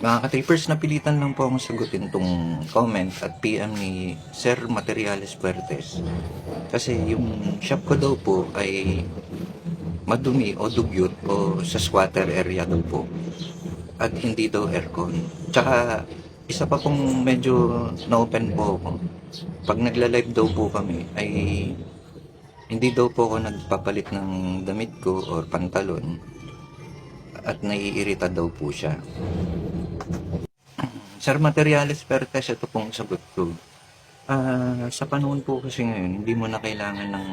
Mga ka-trippers, napilitan lang po akong sagutin tong comment at PM ni Sir Materiales Puertes. Kasi yung shop ko daw po ay madumi o dugyot o sa squatter area daw po. At hindi daw aircon. Tsaka isa pa pong medyo na-open po ako. Pag nagla-live daw po kami ay hindi daw po ako nagpapalit ng damit ko or pantalon at naiirita daw po siya. Sir Materiales Pertes, ito pong sagot ko. Sa panahon po kasi ngayon, hindi mo na kailangan ng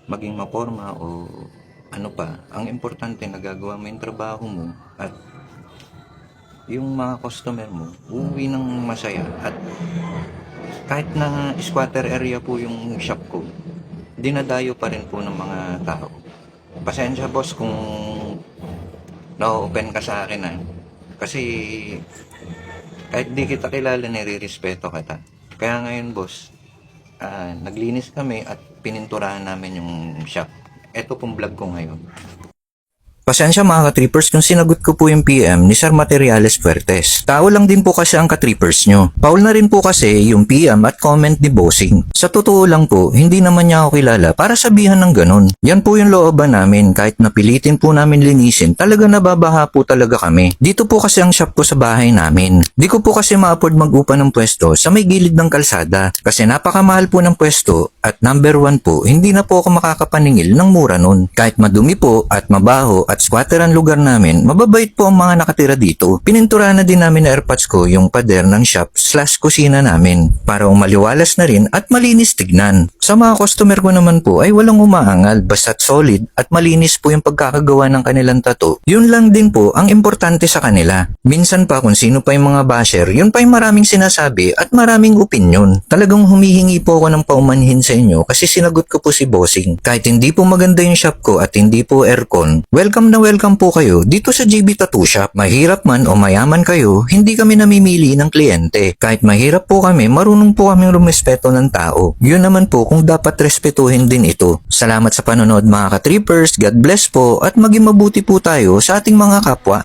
maging maporma o ano pa. Ang importante, nagagawa mo yung trabaho mo at yung mga customer mo, uuwi ng masaya. At kahit na squatter area po yung shop ko, dinadayo pa rin po ng mga tao. Pasensya boss kung na-open ka sa akin kasi kahit di kita kilala, nire-respeto kita. Kaya ngayon, boss, naglinis kami at pininturahan namin yung shop. Ito pong vlog ko ngayon. Pasensya mga ka-trippers kung sinagot ko po yung PM ni Sir Materiales Puertes. Tao lang din po kasi ang ka-trippers nyo. Paul na rin po kasi yung PM at comment ni Bossing. Sa totoo lang po, hindi naman niya ako kilala para sabihan ng ganun. Yan po yung looban namin, kahit napilitin po namin linisin, talaga nababaha po talaga kami. Dito po kasi ang shop ko sa bahay namin. Di ko po kasi ma-afford mag-upa ng pwesto sa may gilid ng kalsada kasi napakamahal po ng pwesto at number 1 po, hindi na po ako makakapaningil ng mura nun. Kahit madumi po at mabaho at squatter ang lugar namin, mababait po ang mga nakatira dito. Pininturahan na din namin na airpods ko yung pader ng shop/kusina namin para umaliwalas na rin at malinis tignan. Sa mga customer ko naman po ay walang umaangal basta't solid at malinis po yung pagkakagawa ng kanilang tattoo. Yun lang din po ang importante sa kanila. Minsan pa kung sino pa yung mga basher, yun pa yung maraming sinasabi at maraming opinion. Talagang humihingi po ako ng paumanhin sa inyo kasi sinagot ko po si Bossing. Kahit hindi po maganda yung shop ko at hindi po aircon, welcome na welcome po kayo dito sa JB Tattoo Shop. Mahirap man o mayaman kayo, hindi kami namimili ng kliyente. Kahit mahirap po kami, marunong po kaming rumespeto ng tao. Yun naman po kung dapat respetuhin din ito. Salamat sa panonood mga ka-trippers, God bless po at maging mabuti po tayo sa ating mga kapwa.